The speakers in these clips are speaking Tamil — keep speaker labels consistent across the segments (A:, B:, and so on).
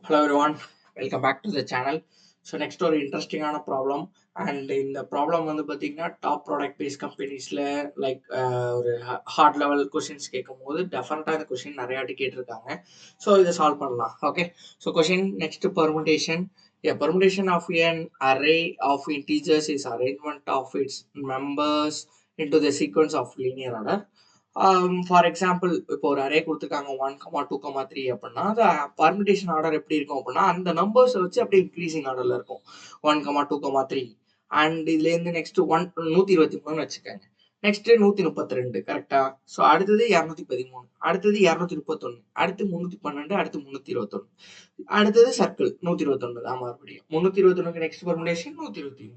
A: Hello everyone, welcome back to the channel. So next ஒரு இன்ட்ரெஸ்டிங்கான ப்ராப்ளம் அண்ட் இந்த ப்ராப்ளம் வந்து பார்த்தீங்கன்னா டாப் ப்ராடக்ட் பேஸ் கம்பெனிஸில் லைக் ஒரு ஹார்ட் லெவல் கொஷின்ஸ் கேட்கும் போது டெஃபினட்டாக இந்த கொஷின் நிறைய வாட்டி கேட்டிருக்காங்க. ஸோ இதை சால்வ் பண்ணலாம். Okay, so question next permutation. A permutation of an array of integers is arrangement of its members into the sequence of linear order. For example இப்போ ஒரு அரே கொடுத்துருக்காங்க 1,2,3 அப்படின்னா அது பர்மிடேஷன் ஆர்டர் எப்படி இருக்கும் அப்படின்னா அந்த நம்பர்ஸை வச்சு அப்படியே இன்க்ரீசிங் ஆர்டர்ல இருக்கும் 1,2,3 அண்ட் இதுலேருந்து நெக்ஸ்ட் 123 வச்சுக்கோங்க. நெக்ஸ்ட் 132 கரெக்டா. ஸோ அடுத்தது 213, அடுத்தது 231, அடுத்து 312, அடுத்து 321, அடுத்தது சர்க்கிள் 121 தான் மறுபடியும் 321க்கு நெக்ஸ்ட் பர்முடேஷன் 123.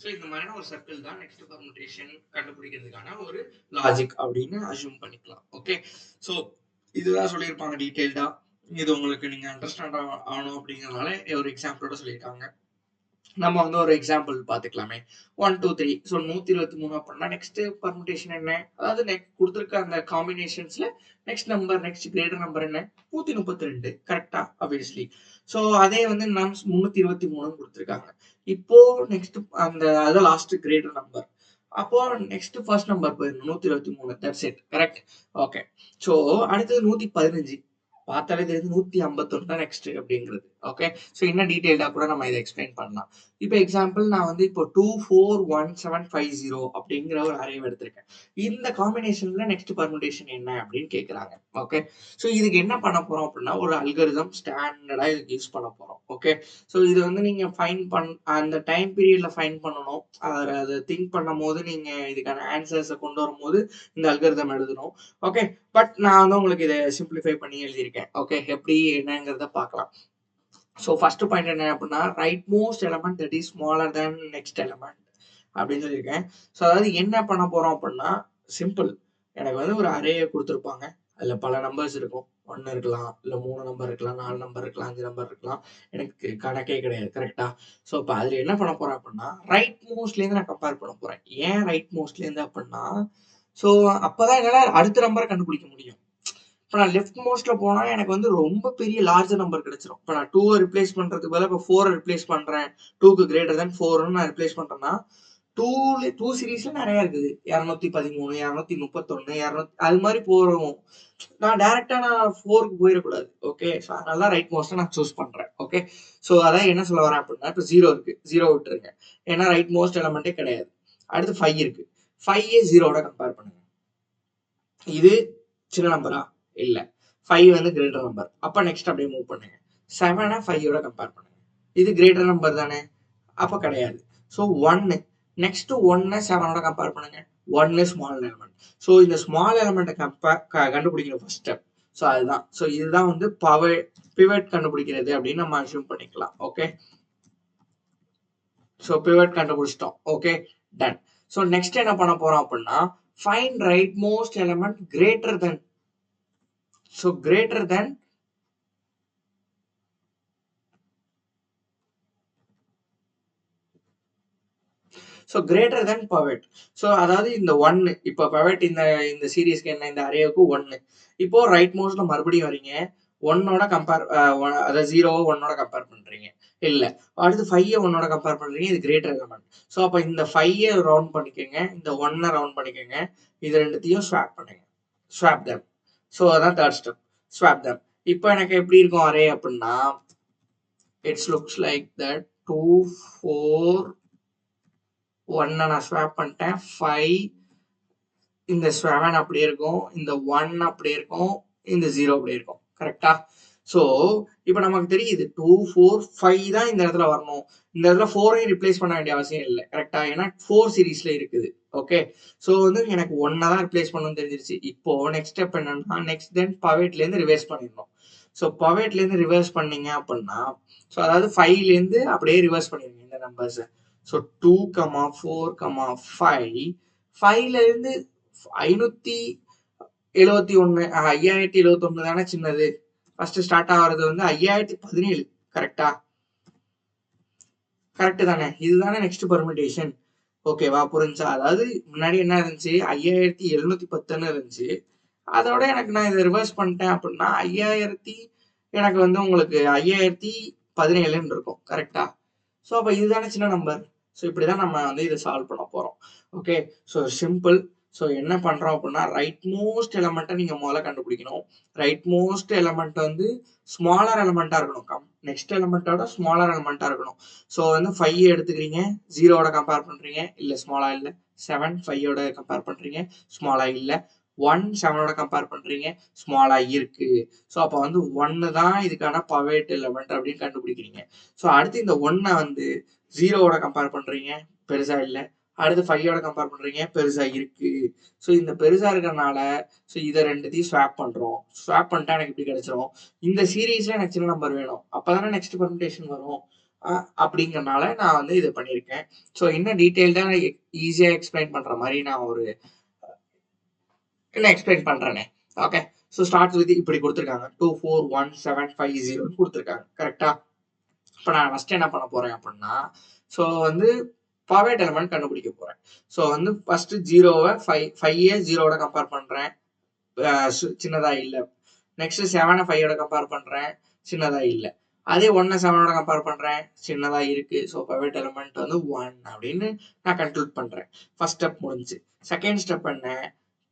A: ஸோ இந்த மாதிரியான ஒரு சர்க்கிள் தான் நெக்ஸ்ட் பர்முடேஷன் கண்டுபிடிக்கிறதுக்கான ஒரு லாஜிக் அப்படின்னு அசியூம் பண்ணிக்கலாம். ஓகே, ஸோ இதுதான் சொல்லியிருப்பாங்க டீட்டெயில்டா. இது உங்களுக்கு நீங்க அண்டர்ஸ்டாண்ட் ஆகணும் அப்படிங்கிறதுனால ஒரு எக்ஸாம்பிளோட சொல்லியிருக்காங்க. நம்ம வந்து ஒரு எக்ஸாம்பிள் பார்த்துக்கலாமே. 1 2 3. ஸோ 123 அப்படின்னா நெக்ஸ்ட் பர்முடேஷன் என்ன, அதாவது நெக்ஸ்ட் கொடுத்துருக்க அந்த காம்பினேஷன்ஸ்ல next number next greater number என்ன 132 கரெக்டா ஆப்வியஸ்லி. ஸோ அதே வந்து நாம் 323 கொடுத்துருக்காங்க. இப்போ நெக்ஸ்ட் அந்த அதான் லாஸ்ட் கிரேட்டர் நம்பர். அப்போ நெக்ஸ்ட் ஃபர்ஸ்ட் நம்பர் போயிடணும் 123. That's it correct. Okay, so அடுத்தது 115 பார்த்தாலே தெரியுது 151 தான் நெக்ஸ்ட் அப்படிங்கிறது. ஓகே, ஸோ இன்னும் டீட்டெயில்டாக கூட நம்ம இதை எக்ஸ்பிளைன் பண்ணலாம். இப்போ எக்ஸாம்பிள் நான் வந்து இப்போ 241750 அப்படிங்கிற ஒரு அரேவை எடுத்திருக்கேன். இந்த காம்பினேஷன்ல நெக்ஸ்ட் பர்முடேஷன் என்ன அப்படின்னு கேட்குறாங்க. ஓகே, ஸோ இதுக்கு என்ன பண்ண போறோம் அப்படின்னா ஒரு அல்காரிதம் ஸ்டாண்டர்டா இதுக்கு யூஸ் பண்ண போறோம். ஓகே, ஸோ இது வந்து நீங்க அந்த டைம் பீரியட்ல ஃபைன் பண்ணணும். அதை திங்க் பண்ணும் போது நீங்க இதுக்கான ஆன்சர்ஸை கொண்டு வரும்போது இந்த அல்காரிதம் எழுதணும். ஓகே, பட் நான் வந்து உங்களுக்கு இதை சிம்பிளிஃபை பண்ணி எழுதியிருக்கேன். ஓகே, எப்படி என்னங்கிறத பார்க்கலாம். ஸோ ஃபர்ஸ்ட் பாயிண்ட் என்ன அப்படின்னா right most element that is smaller than next element அப்படின்னு சொல்லியிருக்கேன். ஸோ அதாவது என்ன பண்ண போறோம் அப்படின்னா சிம்பிள். எனக்கு வந்து ஒரு அரேயை கொடுத்துருப்பாங்க. அதில் பல நம்பர்ஸ் இருக்கும். 1 இருக்கலாம், இல்லை 3 நம்பர் இருக்கலாம், 4 நம்பர் இருக்கலாம், 5 நம்பர் இருக்கலாம். எனக்கு கணக்கே கிடையாது கரெக்டா. ஸோ இப்போ அதில் என்ன பண்ண போறேன் அப்படின்னா ரைட் மோஸ்ட்லேருந்து நான் கம்பேர் பண்ண போறேன். ஏன் ரைட் மோஸ்ட்லேருந்து அப்படின்னா ஸோ அப்போதான் என்னால் அடுத்த நம்பரை கண்டுபிடிக்க முடியும். இப்போ நான் லெஃப்ட் மோஸ்ட்ல போனா எனக்கு வந்து ரொம்ப பெரிய லார்ஜ் நம்பர் கிடைச்சிரும். இப்போ நான் 2 ரிப்ளேஸ் பண்றதுக்கு பதிலாக இப்போ 4 ரிப்ளேஸ் பண்றேன். 2க்கு கிரேட்டர் தேன் 4 நான் ரிப்ளேஸ் பண்றேன்னா 2 சீரீஸ்ல நிறைய இருக்குது. 213, 231, 200 அது மாதிரி போறோம். நான் டைரக்டா நான் 4க்கு போயிடக்கூடாது. ஓகே, ஸோ அதனால ரைட் மோஸ்ட்டை நான் சூஸ் பண்றேன். ஓகே, ஸோ அதான் என்ன சொல்ல வரேன் அப்படின்னா இப்போ 0 இருக்கு, 0 விட்டுருங்க. ஏன்னா ரைட் மோஸ்ட் எலமெண்ட்டே கிடையாது. அடுத்து 5 இருக்கு, 5 0வோட கம்பேர் பண்ணுங்க. இது சின்ன நம்பரா இல்ல, 5 வந்து கிரேட்டர் நம்பர். அப்ப நெக்ஸ்ட் அப்படியே மூவ் பண்ணுங்க. 7 5யோட கம்பேர் பண்ணுங்க. இது கிரேட்டர் நம்பர் தானே, அப்ப கிடையாது. ஸோ 1 நெக்ஸ்ட் 1 7ஓட கம்பேர் பண்ணுங்க. 1 ஸ்மால் எலிமெண்ட். ஸோ இந்த ஸ்மால் எலிமெண்ட்டை கண்டுபிடிக்கணும் ஃபர்ஸ்ட் ஸ்டெப். ஸோ அதுதான். ஸோ இதுதான் வந்து பிவட் கண்டுபிடிக்கிறது அப்படின்னு நம்ம அசியூம் பண்ணிக்கலாம். ஓகே, ஸோ பிவட் கண்டுபிடிச்சிட்டோம். Okay, done. ஸோ நெக்ஸ்ட் என்ன பண்ண போறோம் அப்படின்னா find right most element greater than. So greater than pivot. So அதாவது இந்த 1 இப்போ pivot இந்த சீரீஸ்க்கு என்ன, இந்த அரேவுக்கு 1. இப்போ ரைட் மோஸ்ட்ல மறுபடியும் வரீங்க, 1ஓட கம்பேர் அதாவது 0 1ஓட கம்பேர் பண்றீங்க. இல்ல, அடுத்து 5 1ஓட கம்பேர் பண்றீங்க. இது கிரேட்டர் எலிமெண்ட். ஸோ அப்போ இந்த 5 ரவுண்ட் பண்ணிக்கோங்க, இந்த 1 ரவுண்ட் பண்ணிக்கோங்க, இது ரெண்டுத்தையும் ஸ்வாப் பண்ணுங்க. Swap them. ஸோ அதான் தேர்ட் ஸ்டெப், ஸ்வாப் them. இப்போ எனக்கு எப்படி இருக்கும் அரே அப்படின்னா இட்ஸ் லுக்ஸ் லைக் தட் 2 4 1 நான் ஸ்வாப் பண்ணிட்டேன். 5 இந்த 7 அப்படியே இருக்கும், இந்த 1 அப்படியே இருக்கும், இந்த 0 அப்படியே இருக்கும் கரெக்டா. ஸோ இப்போ நமக்கு தெரியுது 2 4 5 தான் இந்த இடத்துல வரணும். இந்த இடத்துல 4ஐயும் ரிப்ளேஸ் பண்ண வேண்டிய அவசியம் இல்லை கரெக்டா, ஏன்னா 4 சீரீஸ்ல இருக்குது. ஓகே, ஸோ வந்து எனக்கு 1 தான் ரிப்ளேஸ் பண்ணணும்னு தெரிஞ்சிருச்சு. இப்போ நெக்ஸ்ட் ஸ்டெப் என்னன்னா நெக்ஸ்ட் தென் பவேட்லேருந்து ரிவர்ஸ் பண்ணிடணும். ஸோ பவேட்லேருந்து ரிவர்ஸ் பண்ணீங்க அப்படின்னா ஸோ அதாவது 5லேருந்து அப்படியே ரிவர்ஸ் பண்ணிடுங்க இந்த நம்பர்ஸை. ஸோ 2 4 5 5ல இருந்து 571 5071 தானே சின்னது. ஃபர்ஸ்ட் ஸ்டார்ட் ஆகிறது வந்து 5017 கரெக்டா, கரெக்ட் தானே. இதுதானே நெக்ஸ்ட் பர்முடேஷன். ஓகேவா, புரிஞ்சா. அதாவது முன்னாடி என்ன இருந்துச்சு 5710 இருந்துச்சு. அதோட எனக்கு நான் இதை ரிவர்ஸ் பண்ணிட்டேன் அப்படின்னா 5000 எனக்கு வந்து உங்களுக்கு 5017 இருக்கும் கரெக்டா. ஸோ அப்போ இதுதானே சின்ன நம்பர். ஸோ இப்படிதான் நம்ம வந்து இதை சால்வ் பண்ண போறோம். Okay, so simple. ஸோ என்ன பண்றோம் அப்படின்னா ரைட் மோஸ்ட் எலமெண்ட்டை நீங்க முதல்ல கண்டுபிடிக்கணும். ரைட் மோஸ்ட் எலமெண்ட் வந்து ஸ்மாலர் எலமெண்டா இருக்கணும். நெக்ஸ்ட் எலமெண்டோட ஸ்மாலர் எலமெண்டா இருக்கணும். ஸோ வந்து 5 எடுத்துக்கிறீங்க, 0வோட கம்பேர் பண்றீங்க, இல்ல ஸ்மாலா இல்ல. 7 5யோட கம்பேர் பண்றீங்க, ஸ்மாலா இல்ல. 1 7வோட கம்பேர் பண்றீங்க, ஸ்மாலா இருக்கு. ஸோ அப்போ வந்து 1 தான் இதுக்கான பவேட் எலமெண்ட் அப்படின்னு கண்டுபிடிக்கிறீங்க. ஸோ அடுத்து இந்த 1 வந்து 0வோட கம்பேர் பண்றீங்க, பெருசா இல்ல. அடுத்து 5யோட கம்பேர் பண்றீங்க, பெருசா இருக்கு. ஸோ இந்த பெருசா இருக்கிறனால ஸோ இதை ரெண்டுத்தையும் ஸ்வாப் பண்றோம். ஸ்வாப் பண்ணிட்டா எனக்கு இப்படி கிடைச்சிரும். இந்த சீரீஸ்ல எனக்கு சின்ன நம்பர் வேணும், அப்பதானே நெக்ஸ்ட் பர்முடேஷன் வரும். அப்படிங்கறனால நான் வந்து இதை பண்ணியிருக்கேன். ஸோ இன்னும் டீட்டெயில்டா ஈஸியா எக்ஸ்பிளைன் பண்ற மாதிரி நான் ஒரு எக்ஸ்பிளைன் பண்றேனே. ஓகே, ஸோ ஸ்டார்ட் வித் இப்படி கொடுத்துருக்காங்க, 2 4 1 7 5 0 கொடுத்துருக்காங்க கரெக்டா. இப்போ நான் ஃபர்ஸ்ட் என்ன பண்ண போறேன் அப்படின்னா, ஸோ வந்து பவேட் எலமெண்ட் கண்டுபிடிக்க போறேன். ஸோ வந்து ஃபர்ஸ்ட் 0வை 5 0வோட கம்பேர் பண்றேன், சின்னதா இல்லை. நெக்ஸ்ட் 7 5யோட கம்பேர் பண்றேன், சின்னதா இல்லை. அதே 1 7வோட கம்பேர் பண்றேன், சின்னதா இருக்கு. ஸோ பவேட் எலமெண்ட் வந்து 1 அப்படின்னு நான் கன்க்ளூட் பண்றேன். ஃபர்ஸ்ட் ஸ்டெப் முடிஞ்சு. செகண்ட் ஸ்டெப் என்ன,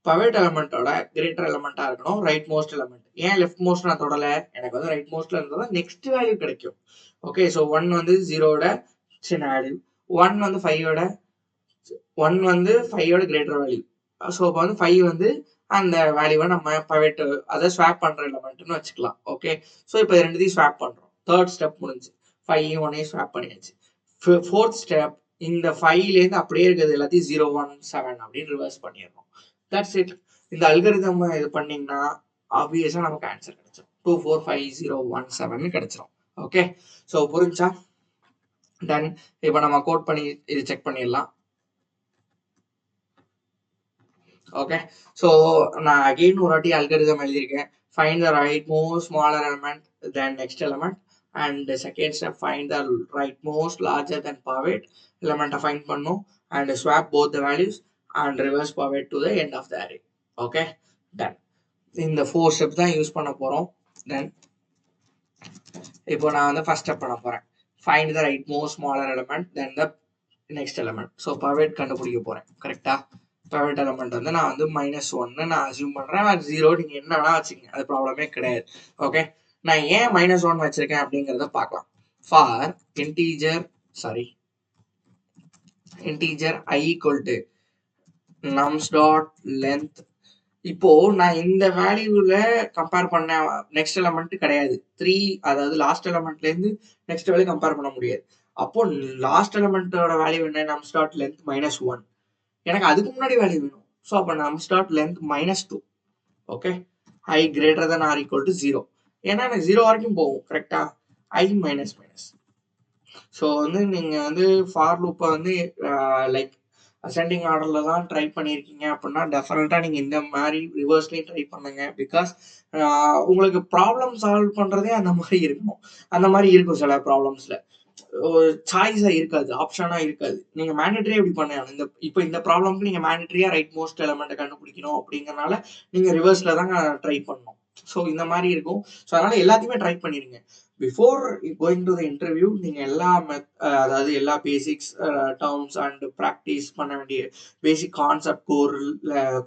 A: பவேட் எலமெண்டோட கிரேட்டர் எலமெண்டா இருக்கணும் ரைட் மோஸ்ட் எலமெண்ட். ஏன் லெஃப்ட் மோஸ்ட் நான் தொடல, எனக்கு வந்து ரைட் மோஸ்ட்ல இருந்தா நெக்ஸ்ட் வேல்யூ கிடைக்கும். ஓகே, ஸோ 1 வந்து 0வோட சின்ன வேல்யூ, 1 வந்து 5யோட 1 வந்து 5யோட கிரேட்டர் வேல்யூ. ஸோ இப்போ வந்து 5 வந்து அந்த வேல்யூவை நம்ம பவேட் அதை ஸ்வாப் பண்ற எலமெண்ட்னு வச்சுக்கலாம். ஓகே, ஸோ இப்போ ரெண்டுத்தையும் ஸ்வாப் பண்றோம். தேர்ட் ஸ்டெப் முடிஞ்சு 5 1 ஸ்வாப் பண்ணியாச்சு. ஃபோர்த் ஸ்டெப் இந்த 5லேருந்து அப்படியே இருக்கிறது எல்லாத்தையும் 0 1 7 அப்படின்னு ரிவர்ஸ் பண்ணிடுறோம். That's it. இந்த அல்காரிதம் இது பண்ணீங்கன்னா ஆப்வியஸா நமக்கு ஆன்சர் கிடைச்சிடும். 2 4 5 0 1 7 கிடைச்சிடும். ஓகே, ஸோ புரிஞ்சா? தென் இப்போ நம்ம கோட் பண்ணி இது செக் பண்ணிடலாம். ஓகே, ஸோ நான் அகெயின் ஒரு வாட்டி அல்காரிதம் எழுதியிருக்கேன். Find the right most smaller element then next element, and second step find the right most larger then pivot எலமெண்ட்டை ஃபைண்ட் பண்ணும், and swap both the values and reverse pivot to the end of the array. Okay, done. இந்த 4 ஸ்டெப்ஸ் தான் யூஸ் பண்ண போறோம். தென் இப்போ நான் வந்து ஃபர்ஸ்ட் ஸ்டெப் பண்ண போறேன். Find the right most smaller element then the next element. So pivot கண்டுபிடிக்க போறேன் கரெக்டா. பவேட் எலமெண்ட் வந்து நான் வந்து -1 நான் அசியூம் பண்றேன். 0 நீங்க என்ன வேணா வச்சுக்கங்க, அது ப்ராப்ளமே கிடையாது. ஓகே, நான் ஏன் -1 வச்சிருக்கேன் அப்படிங்கறத பார்க்கலாம். For integer I equal to nums dot length. இப்போ நான் இந்த வேல்யூல கம்பேர் பண்ண நெக்ஸ்ட் எலமெண்ட் கிடையாது. 3 அதாவது லாஸ்ட் எலமெண்ட்ல இருந்து நெக்ஸ்ட் வேல்யூ கம்பேர் பண்ண முடியாது. அப்போ லாஸ்ட் எலமெண்டோட வேல்யூ என்ன, nums dot length -1. எனக்கு அதுக்கு முன்னாடி வேல்யூ வேணும். ஸோ அப்போ nums dot length -2. Okay, I greater than or equal to 0. ஏன்னா எனக்கு 0 வரைக்கும் போகும் கரெக்டா. I minus. ஸோ வந்து நீங்க வந்து ஃபார் லூப்பை வந்து லைக் அசெண்டிங் ஆர்டர்ல தான் ட்ரை பண்ணியிருக்கீங்க அப்படின்னா டெஃபினட்டா நீங்க இந்த மாதிரி ரிவர்ஸ்லயும் ட்ரை பண்ணுங்க. பிகாஸ் உங்களுக்கு ப்ராப்ளம் சால்வ் பண்றதே அந்த மாதிரி இருக்கணும். அந்த மாதிரி இருக்கும் சில ப்ராப்ளம்ஸ்ல சாய்ஸா இருக்காது, ஆப்ஷனா இருக்காது. நீங்க மேண்டட்டரியா இப்படி பண்ணணும். இந்த ப்ராப்ளம்க்கு நீங்க மேண்டட்டரியா ரைட் மோஸ்ட் எலமெண்ட் கண்டுபிடிக்கணும் அப்படிங்கறனால நீங்க ரிவர்ஸ்ல தான் ட்ரை பண்ணணும். ஸோ இந்த மாதிரி இருக்கும். ஸோ அதனால எல்லாத்தையுமே ட்ரை பண்ணிருங்க. Before going to the interview நீங்க எல்லா அதாவது எல்லா பேசிக்ஸ் டேர்ம்ஸ் அண்ட் ப்ராக்டிஸ் பண்ண வேண்டிய பேசிக் கான்செப்ட்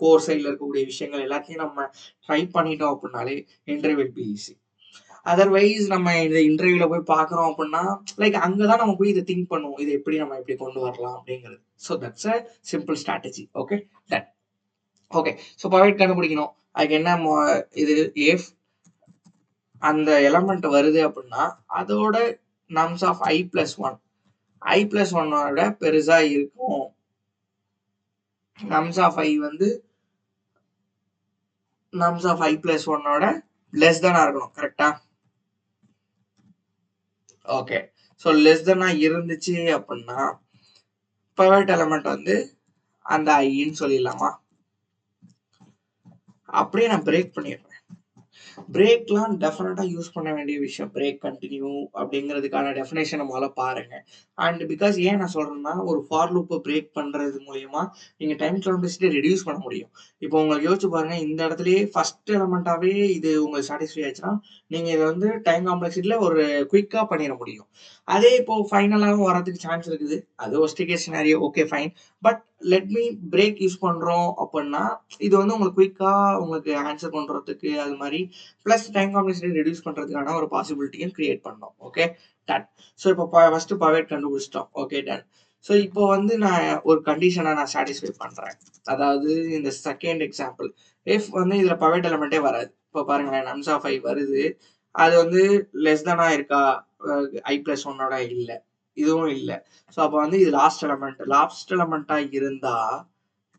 A: கோர் சைட்ல இருக்கக்கூடிய விஷயங்கள் எல்லாத்தையும் நம்ம ட்ரை பண்ணிட்டோம் அப்படின்னாலே interview will be easy. Otherwise நம்ம இந்த இன்டர்வியூல போய் பாக்குறோம் அப்படின்னா லைக் அங்கதான் நம்ம போய் இதை திங்க் பண்ணுவோம், இதை எப்படி நம்ம எப்படி கொண்டு வரலாம் அப்படிங்கிறது. So that's a simple strategy. Okay, done. Okay, so pivot கண்டுபிடிக்கணும். அதுக்கு என்ன இது ஏஃப் அந்த எலமெண்ட் வருது அப்படின்னா அதோட nums of I plus 1 I+1 பெருசா இருக்கும். nums of I வந்து nums of I+1 லெஸ் தானா இருக்கணும் கரெக்டா. ஓகே, ஸோ லெஸ் தானா இருந்துச்சு அப்படின்னா பவேட் எலமெண்ட் வந்து அந்த ஐன்னு சொல்லிடலாமா. அப்படியே நான் பிரேக் பண்ணிடுறேன். பிரேக்லாம் டெஃபினட்டா யூஸ் பண்ண வேண்டிய விஷயம். பிரேக், கன்டின்யூ அப்படிங்கிறதுக்கான டெஃபினேஷன மொதல்ல பாருங்க. அண்ட் பிகாஸ் ஏன் நான் சொல்றேன்னா, ஒரு ஃபார் லூப்ப பிரேக் பண்றது மூலியமா நீங்க டைம் காம்ப்ளெக்சிட்டிய ரெடியூஸ் பண்ண முடியும். இப்போ உங்களுக்கு யோசிச்சு பாருங்க, இந்த இடத்துலயே ஃபர்ஸ்ட் எலமெண்ட்டாவே இது உங்களுக்கு சாட்டிஸ்ஃபை ஆச்சுன்னா, நீங்க இத வந்து டைம் காம்ப்ளெக்சிட்டில ஒரு குயிக்கா பண்ணிற முடியும். அதே இப்போ ஃபைனலாவும் வரதுக்கு சான்ஸ் இருக்குது. அது worst case scenario okay fine. But let me break use பண்றோம் அப்பன்னா, இது வந்து உங்களுக்கு குயிக்கா உங்களுக்கு ஆன்சர் பண்றதுக்கு அது மாரி பிளஸ் டைம் காம்ப்ளெக்சிட்டி ரெடியூஸ் பண்றதுக்கான ஒரு பாசிபிலிட்டியும் கிரியேட் பண்ணோம். Okay done. ஸோ இப்போ ஃபர்ஸ்ட் பவேட் கண்டுபிடிச்சிட்டோம். Okay done. ஸோ இப்போ வந்து நான் ஒரு கண்டிஷனை நான் சாட்டிஸ்ஃபை பண்றேன். அதாவது இந்த செகண்ட் எக்ஸாம்பிள் இஃப் வந்து இதுல பவேட் எலமெண்ட்டே வராது. இப்போ பாருங்களேன், நம்ஸ் ஆஃப் ஐ வருது. அது வந்து லெஸ் தானா இருக்கா, ஐ பிளஸ் ஒன்னோட இல்ல, இதுவும் இல்ல. ஸோ அப்போ வந்து இது லாஸ்ட் எலமெண்டா இருந்தா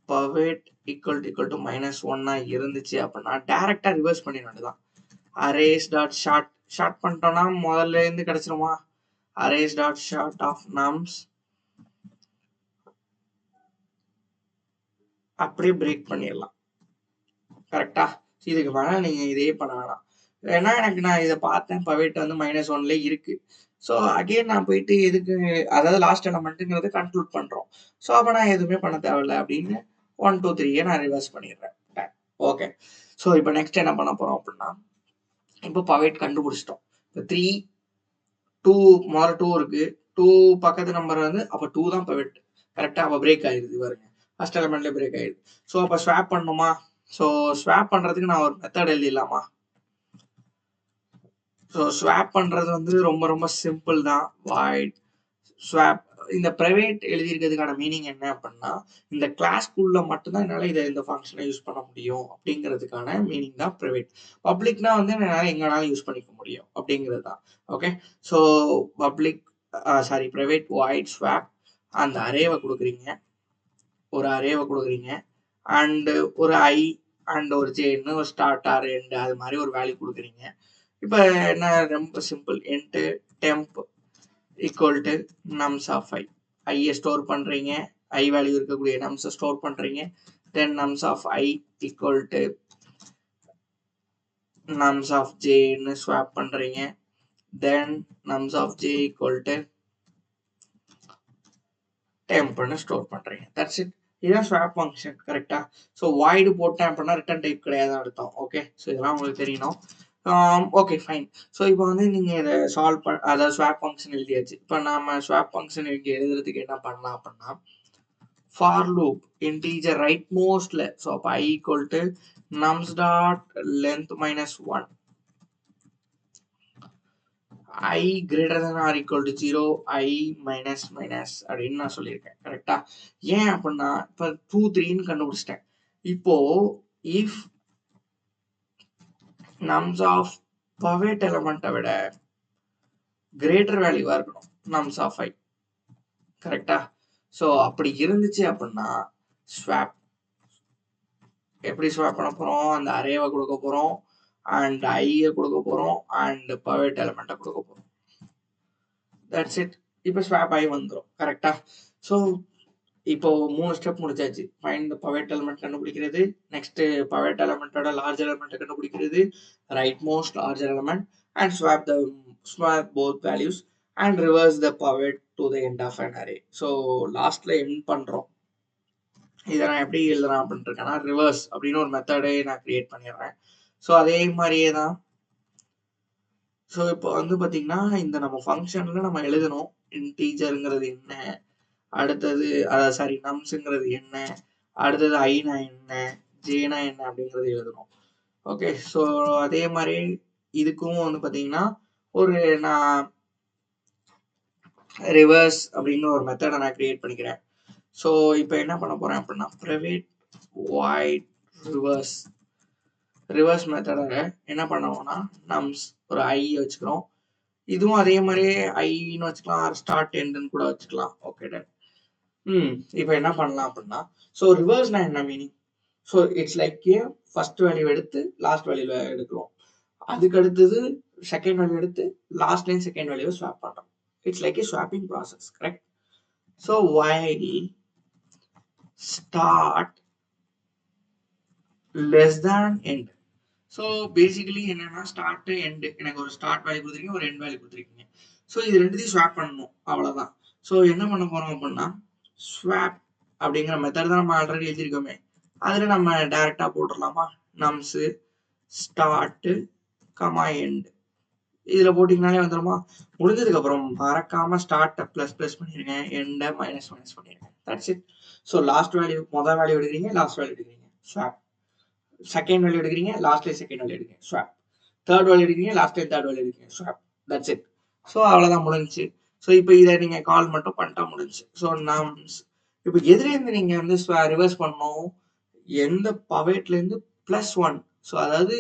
A: பவேட் ஈக்குவல் டு -1 இருந்துச்சு அப்படின்னா டைரக்டா ரிவர்ஸ் பண்ணிட வேண்டியதுதான். அரேஸ் டாட் ஷார்ட் பண்ணிட்டோம்னா முதல்ல இருந்து கிடைச்சிருமா? Arrays dot sort of nums அப்படியே பிரேக் பண்ணிடலாம். கரெக்டா? இதுக்கு மேல நீங்க இதே பண்ண வேணாம். ஏன்னா எனக்கு நான் இதை பார்த்தேன், பவேட் வந்து -1ல இருக்கு. ஸோ அகெயின் நான் போயிட்டு எதுக்கு, அதாவது லாஸ்ட் எலமெண்ட்டுங்கிறத கன்க்ளூட் பண்றோம். ஸோ அப்போ நான் எதுவுமே பண்ண தேவையில்ல அப்படின்னு 1 2 3 நான் ரிவர்ஸ் பண்ணிடுறேன். ஓகே. ஸோ இப்போ நெக்ஸ்ட் என்ன பண்ண போறோம் அப்படின்னா, இப்போ பவேட் கண்டுபிடிச்சிட்டோம். இப்போ 3 2 முதல்ல 2 இருக்கு. 2 பக்கத்து நம்பர் வந்து அப்போ 2 தான் பவேட். கரெக்டா? அப்போ பிரேக் ஆயிருது பாருங்க. ஃபர்ஸ்ட் எலமெண்ட்ல பிரேக் ஆயிருது. ஸோ அப்போ ஸ்வாப் பண்ணணுமா? ஸோ ஸ்வாப் பண்றதுக்கு நான் ஒரு மெத்தட் எழுதிடலாமா? ஸோ ஸ்வாப் பண்றது வந்து ரொம்ப ரொம்ப சிம்பிள் தான். Void swap. இந்த பிரைவேட் எழுதியிருக்கிறதுக்கான மீனிங் என்ன அப்படின்னா, இந்த கிளாஸ்க்குள்ள மட்டும்தான் என்னால் இந்த ஃபங்க்ஷனை யூஸ் பண்ண முடியும் அப்படிங்கிறதுக்கான மீனிங் தான் பிரைவேட். பப்ளிக்னா வந்து என்னால் எங்கனாலும் யூஸ் பண்ணிக்க முடியும் அப்படிங்கிறது தான். Okay. So public private void swap அந்த அரேவை கொடுக்குறீங்க. ஒரு அரேவை கொடுக்குறீங்க. அண்ட் ஒரு ஐ அண்ட் ஒரு ஜேன்னு ஒரு ஸ்டார்ட் ஆர் எண்ட் அது மாதிரி ஒரு வேல்யூ கொடுக்குறீங்க. இப்போ என்ன, ரொம்ப simple. Int temp equal to nums of I. ஐயை ஸ்டோர் பண்ணுறீங்க. ஐ வேல்யூ இருக்கக்கூடிய நம்ஸை ஸ்டோர் பண்ணுறீங்க. Then nums of I equal to nums of ஜேன்னு ஸ்வாப் பண்ணுறீங்க. Then nums of J equal to டெம்ப்னு ஸ்டோர் பண்ணுறீங்க. That's it. இதுதான் ஸ்வாப் ஃபங்க்ஷன். கரெக்டா? ஸோ வாய்டு போட்டேன் அப்படின்னா ரிட்டர்ன் டைப் கிடையாது அர்த்தம். ஓகே. ஸோ இதெல்லாம் உங்களுக்கு தெரியணும். Okay fine. ஸோ இப்போ வந்து நீங்கள் இதை சால்வ் அதாவது ஸ்வாப் ஃபங்க்ஷன் எழுதியாச்சு. இப்போ நம்ம ஸ்வாப் ஃபங்க்ஷன் இங்கே எழுதுறதுக்கு என்ன பண்ணலாம் அப்படின்னா, ஃபார் லூப் இன்டீஜர் ரைட் மோஸ்ட்ல. ஸோ அப்போ I equal to nums dot length -1 I greater than or equal to 0 I minus minus அப்படின்னு நான் சொல்லியிருக்கேன். கரெக்டா? ஏன் அப்படின்னா இப்போ 2 3ன்னு கண்டுபிடிச்சிட்டேன். இப்போ இஃப் நம்ஸ் ஆஃப் பவேட் எலமெண்ட்டை விட கிரேட்டர் வேல்யூவா இருக்கணும் நம்ஸ் ஆஃப் ஐ. கரெக்டா? ஸோ அப்படி இருந்துச்சு அப்படின்னா ஸ்வாப். எப்படி ஸ்வாப் பண்ண போறோம்? அந்த அரேவை கொடுக்க போறோம் அண்ட் ஐயை கொடுக்க போறோம் அண்ட் பவேட் எலமெண்ட்டை கொடுக்க போறோம். That's it. இப்போ ஸ்வாப் ஆகி வந்துடும். கரெக்டா? ஸோ இப்போ 3 ஸ்டெப் முடிச்சாச்சு. ஃபைண்ட் த பவேட் எலமெண்ட் கண்டுபிடிக்கிறது, நெக்ஸ்ட் பவேட் எலமெண்டோட லார்ஜர் எலமெண்ட் கண்டுபிடிக்கிறது, right most larger element and swap both values and reverse the pivot to the end of an array. So லாஸ்ட்ல எண்ட் பண்றோம். இதை நான் எப்படி எழுதுறேன் அப்படின்ட்டு இருக்கேன்னா, ரிவர்ஸ் அப்படின்னு ஒரு மெத்தடே நான் கிரியேட் பண்ணிடுறேன். ஸோ அதே மாதிரியே தான். ஸோ இப்போ வந்து பார்த்தீங்கன்னா, இந்த நம்ம ஃபங்க்ஷனில் நம்ம எழுதணும் இன்டீஜருங்கிறது என்ன, அடுத்தது நம்ஸுங்கிறது என்ன, அடுத்தது ஐனா என்ன, ஜேனா என்ன அப்படிங்கிறது எழுதணும். ஓகே. ஸோ அதே மாதிரி இதுக்கும் வந்து பார்த்தீங்கன்னா, ஒரு நான் ரிவர்ஸ் அப்படின்னு ஒரு மெத்தடை நான் கிரியேட் பண்ணிக்கிறேன். ஸோ இப்போ என்ன பண்ண போறேன் அப்படின்னா, பிரைவேட் வாய்ட் ரிவர்ஸ் மெத்தடை என்ன பண்ணுவோம்னா, நம்ஸ் ஒரு ஐ வச்சுக்கிறோம். இதுவும் அதே மாதிரியே ஐன்னு வச்சுக்கலாம், ஸ்டார்ட் எண்டுன்னு கூட வச்சுக்கலாம். Okay done. இப்போ என்ன பண்ணலாம் அப்படின்னா, ஸோ ரிவர்ஸ்னா என்ன meaning? So it's like first value எடுத்து லாஸ்ட் வேல்யூல எடுக்கிறோம். அதுக்கு அடுத்தது செகண்ட் வேல்யூ எடுத்து லாஸ்ட்லையும் செகண்ட் வேல்யூ ஸ்வாப் பண்றோம். It's like A swapping process. Correct? So while start less than end. So basically என்னன்னா ஸ்டார்ட் எண்டு எனக்கு ஒரு ஸ்டார்ட் வேல்யூ கொடுத்துருக்கீங்க, ஒரு எண்ட் வேல்யூ கொடுத்துருக்கீங்க. ஸோ இது ரெண்டுத்தையும் ஸ்வாப் பண்ணணும் அவ்வளோதான். ஸோ என்ன பண்ண போறோம் அப்படின்னா ஸ்வாப் அப்படிங்கிற மெத்தட் தான் நம்ம ஆல்ரெடி எழுதியிருக்கோமே, அதில் நம்ம டைரெக்டாக போட்டுடலாமா? நம்ஸு ஸ்டார்ட்டு கமா எண்டு இதில் போட்டிங்கனாலே வந்துடுமா? முடிஞ்சதுக்கப்புறம் மறக்காமல் ஸ்டார்ட்டை ப்ளஸ் ப்ளஸ் பண்ணிடுங்க, எண்டை மைனஸ் மைனஸ் பண்ணிடுங்க. That's it. So last value மொதல் வேல்யூ எடுக்கிறீங்க, லாஸ்ட் வேல்யூ எடுக்கிறீங்க, ஸ்வாப். செகண்ட் வேல்யூ எடுக்கிறீங்க, லாஸ்ட்ல செகண்ட் வேல்யூ எடுக்கிறீங்க, ஸ்வாப். தேர்ட் வேல்யூ எடுக்கிறீங்க, லாஸ்ட்ல தேர்ட் வேல்யூ எடுக்கிறீங்க, ஸ்வாப். That's it. ஸோ அவ்வளோதான் முடிஞ்சுச்சு. ஸோ இப்போ இதை நீங்கள் கால் மட்டும் பண்ணிட்டா முடிஞ்சு. ஸோ நாம் இப்போ எதுலேருந்து நீங்கள் வந்து ரிவர்ஸ் பண்ணணும்? எந்த பவேட்லேருந்து +1. ஸோ அதாவது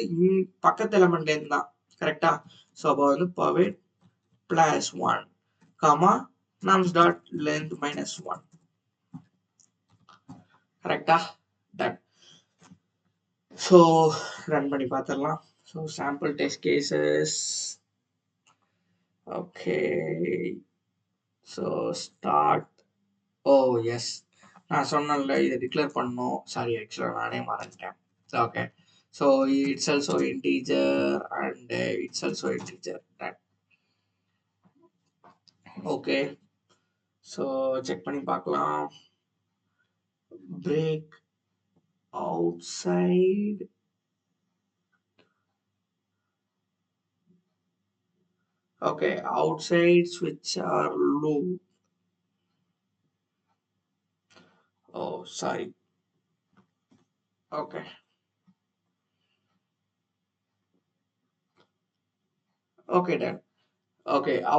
A: பக்கத்து எலமெண்ட்லேருந்து தான். கரெக்டா? ஸோ அப்போ வந்து pivot +1 comma nums dot length -1. கரெக்டா? டன். ஸோ ரன் பண்ணி பார்த்துடலாம். So sample test cases. Okay. So start. Oh yes, நான் சொன்னேன்ல இதை டிக்ளேர் பண்ணணும். சாரி, ஆக்சுவலாக நானே மறந்துட்டேன். ஓகே. So it's also integer and it's also integer. Okay. So check பண்ணி பார்க்கலாம். Break outside. Okay, outside switch are loop. Oh, sorry. Okay. Okay, done. Okay, out.